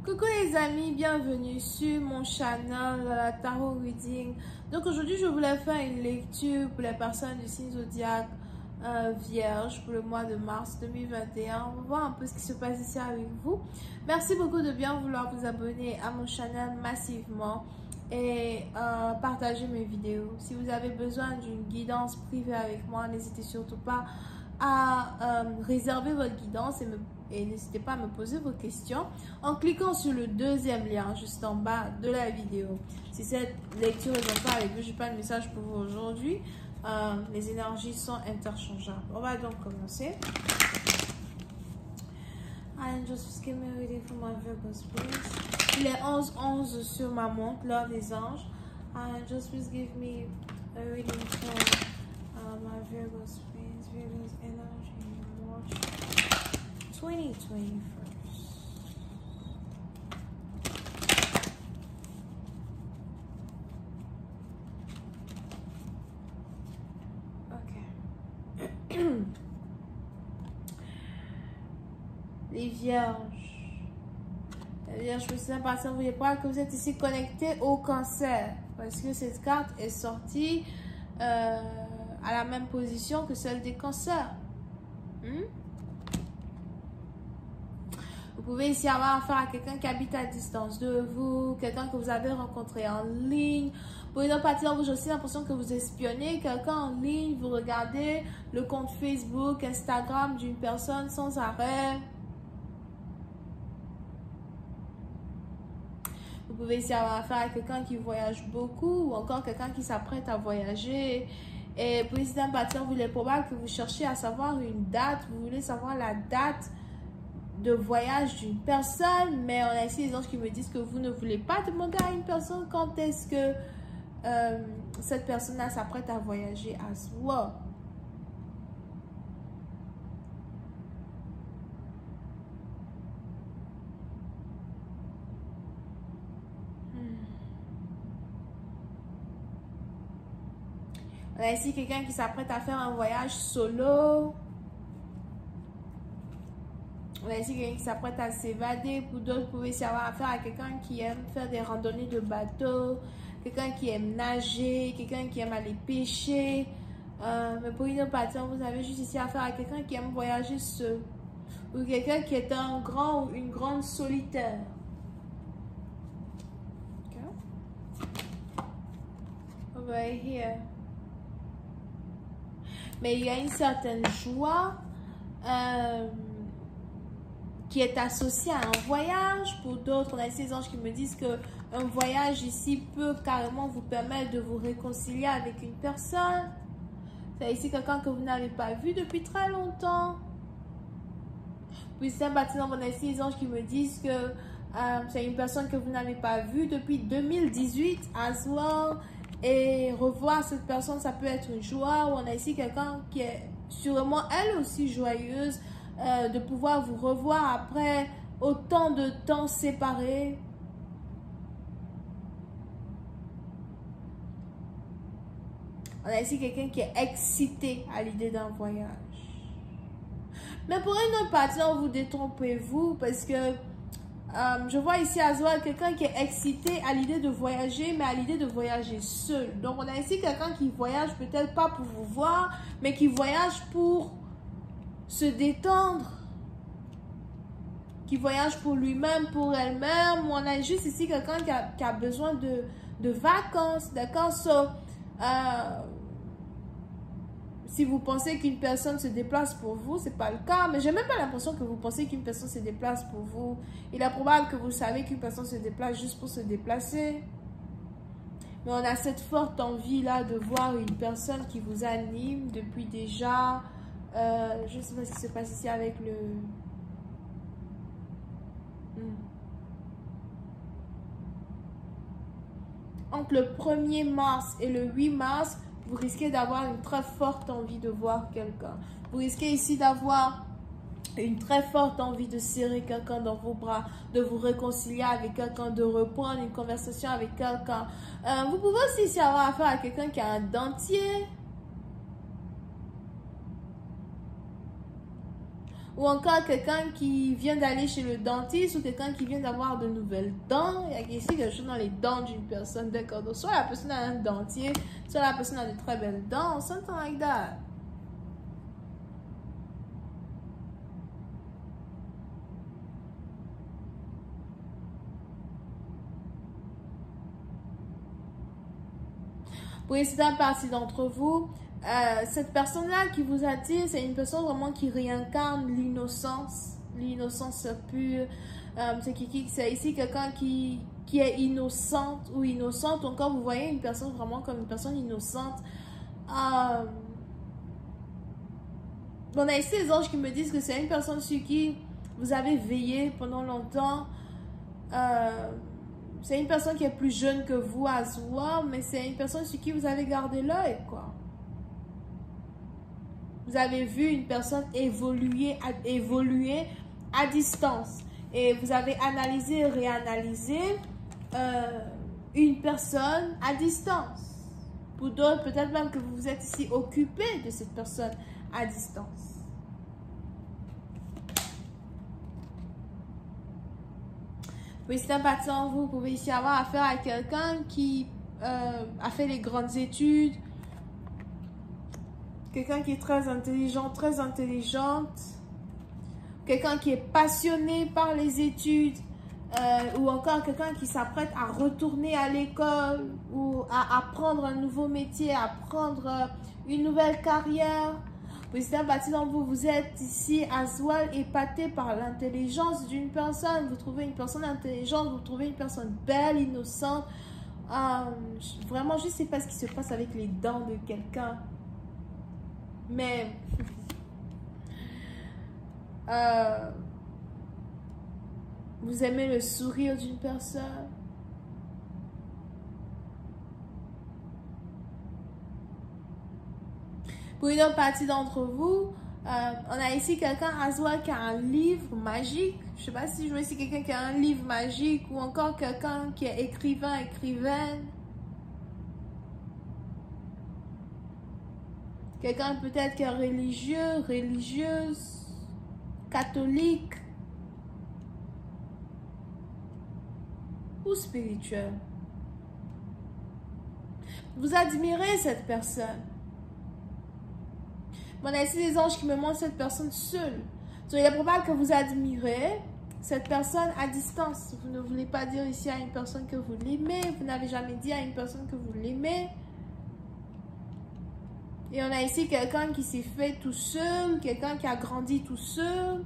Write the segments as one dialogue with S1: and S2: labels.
S1: Coucou les amis, bienvenue sur mon channel Tarot Reading. Donc aujourd'hui je voulais faire une lecture pour les personnes du signe zodiaque Vierge pour le mois de mars 2021. On va voir un peu ce qui se passe ici avec vous. Merci beaucoup de bien vouloir vous abonner à mon channel massivement et partager mes vidéos. Si vous avez besoin d'une guidance privée avec moi, n'hésitez surtout pas à réserver votre guidance et n'hésitez pas à me poser vos questions en cliquant sur le deuxième lien juste en bas de la vidéo. Si cette lecture est pas avec vous, je n'ai pas de message pour vous aujourd'hui. Les énergies sont interchangeables. On va donc commencer. Just give me a reading for my Virgos, please. Il est 11-11 sur ma montre, l'heure des anges. Just please give me a reading for my Virgos, please. Virgos energy, March 2021. Ok. Les vierges. Les vierges, je me suis impatiente. Vous voyez pas que vous êtes ici connecté au cancer. Parce que cette carte est sortie à la même position que celle des cancers. Vous pouvez ici avoir affaire à quelqu'un qui habite à distance de vous, quelqu'un que vous avez rencontré en ligne. Pour une autre partie, j'ai aussi l'impression que vous espionnez quelqu'un en ligne, vous regardez le compte Facebook, Instagram d'une personne sans arrêt. Vous pouvez ici avoir affaire à quelqu'un qui voyage beaucoup ou encore quelqu'un qui s'apprête à voyager. Et pour ici d'un parti, il est probable que vous cherchiez à savoir une date, vous voulez savoir la date de voyage d'une personne, mais on a ici des anges qui me disent que vous ne voulez pas demander à une personne quand est-ce que cette personne-là s'apprête à voyager à soi. On a ici quelqu'un qui s'apprête à faire un voyage solo. On a ici quelqu'un qui s'apprête à s'évader. Pour d'autres, vous pouvez avoir affaire à quelqu'un qui aime faire des randonnées de bateau, quelqu'un qui aime nager, quelqu'un qui aime aller pêcher. Mais pour une autre partie, vous avez juste ici affaire à quelqu'un qui aime voyager seul. Ou quelqu'un qui est un grand ou une grande solitaire. Okay. Over here. Mais il y a une certaine joie qui est associée à un voyage. Pour d'autres, on a ces anges qui me disent qu'un voyage ici peut carrément vous permettre de vous réconcilier avec une personne. C'est ici quelqu'un que vous n'avez pas vu depuis très longtemps. Puis c'est un bâtiment, on a ici les anges qui me disent que c'est une personne que vous n'avez pas vue depuis 2018 as well. Et revoir cette personne, ça peut être une joie. Ou on a ici quelqu'un qui est sûrement elle aussi joyeuse de pouvoir vous revoir après autant de temps séparés. On a ici quelqu'un qui est excité à l'idée d'un voyage. Mais pour une autre partie, vous détrompez-vous parce que je vois ici à Zoal quelqu'un qui est excité à l'idée de voyager, mais à l'idée de voyager seul. Donc, on a ici quelqu'un qui voyage peut-être pas pour vous voir, mais qui voyage pour se détendre. Qui voyage pour lui-même, pour elle-même. On a juste ici quelqu'un qui a besoin de vacances, d'accord? Si vous pensez qu'une personne se déplace pour vous, c'est pas le cas. Mais j'ai même pas l'impression que vous pensez qu'une personne se déplace pour vous. Il est probable que vous savez qu'une personne se déplace juste pour se déplacer. Mais on a cette forte envie là de voir une personne qui vous anime depuis déjà. Je ne sais pas ce qui se passe ici avec le... Entre le 1er mars et le 8 mars, vous risquez d'avoir une très forte envie de voir quelqu'un. Vous risquez ici d'avoir une très forte envie de serrer quelqu'un dans vos bras, de vous réconcilier avec quelqu'un, de reprendre une conversation avec quelqu'un. Vous pouvez aussi ici avoir affaire à quelqu'un qui a un dentier. Ou encore quelqu'un qui vient d'aller chez le dentiste ou quelqu'un qui vient d'avoir de nouvelles dents. Il y a ici quelque chose dans les dents d'une personne, d'accord? Donc, soit la personne a un dentier, soit la personne a de très belles dents, something like that. Pour une certaine partie d'entre vous, cette personne-là qui vous attire, c'est une personne vraiment qui réincarne l'innocence pure. C'est ici quelqu'un qui est innocente ou innocente. Encore, vous voyez une personne vraiment comme une personne innocente. On a ici les anges qui me disent que c'est une personne sur qui vous avez veillé pendant longtemps. C'est une personne qui est plus jeune que vous à Zoua, mais c'est une personne sur qui vous avez gardé l'œil, quoi. Vous avez vu une personne évoluer à distance. Et vous avez analysé et réanalysé une personne à distance. Pour d'autres, peut-être même que vous vous êtes ici occupé de cette personne à distance. Oui, c'est un patient, vous pouvez ici avoir affaire à quelqu'un qui a fait les grandes études. Quelqu'un qui est très intelligent, très intelligente. Quelqu'un qui est passionné par les études. Ou encore quelqu'un qui s'apprête à retourner à l'école ou à apprendre un nouveau métier, à apprendre une nouvelle carrière. Oui, c'est un bâtiment vous, vous êtes ici à Zoual épaté par l'intelligence d'une personne. Vous trouvez une personne intelligente, vous trouvez une personne belle, innocente. Vraiment, je ne sais pas ce qui se passe avec les dents de quelqu'un. Mais vous aimez le sourire d'une personne. Pour une autre partie d'entre vous, on a ici quelqu'un à Zoua qui a un livre magique. Je ne sais pas si je vois ici quelqu'un qui a un livre magique ou encore quelqu'un qui est écrivain, écrivaine. Quelqu'un peut-être qui est religieux, religieuse, catholique ou spirituel. Vous admirez cette personne. On a ici des anges qui me montrent cette personne seule. Donc, il est probable que vous admirez cette personne à distance. Vous ne voulez pas dire ici à une personne que vous l'aimez. Vous n'avez jamais dit à une personne que vous l'aimez. Et on a ici quelqu'un qui s'est fait tout seul, quelqu'un qui a grandi tout seul.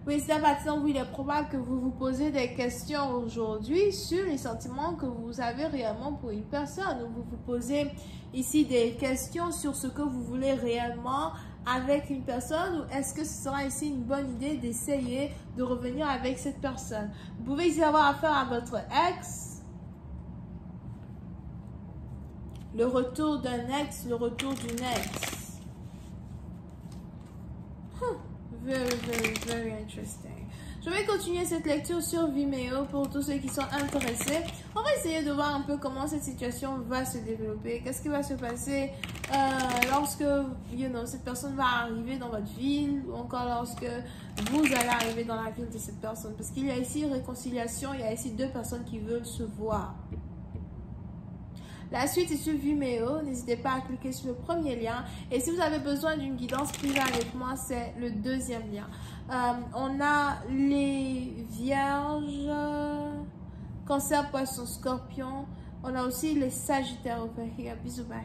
S1: Oui, c'est un bâtiment où il est probable que vous vous posez des questions aujourd'hui sur les sentiments que vous avez réellement pour une personne. Vous vous posez ici des questions sur ce que vous voulez réellement avec une personne ou est-ce que ce sera ici une bonne idée d'essayer de revenir avec cette personne. Vous pouvez ici avoir affaire à votre ex, le retour d'un ex, le retour d'une ex. Very, very, very interesting. Je vais continuer cette lecture sur Vimeo pour tous ceux qui sont intéressés. On va essayer de voir un peu comment cette situation va se développer. Qu'est-ce qui va se passer lorsque cette personne va arriver dans votre ville ou encore lorsque vous allez arriver dans la ville de cette personne. Parce qu'il y a ici réconciliation, il y a ici deux personnes qui veulent se voir. La suite est sur Vimeo. N'hésitez pas à cliquer sur le premier lien. Et si vous avez besoin d'une guidance privée avec moi, c'est le deuxième lien. On a les vierges, cancer, poisson, scorpion. On a aussi les sagittaires over here. Bisous, bye.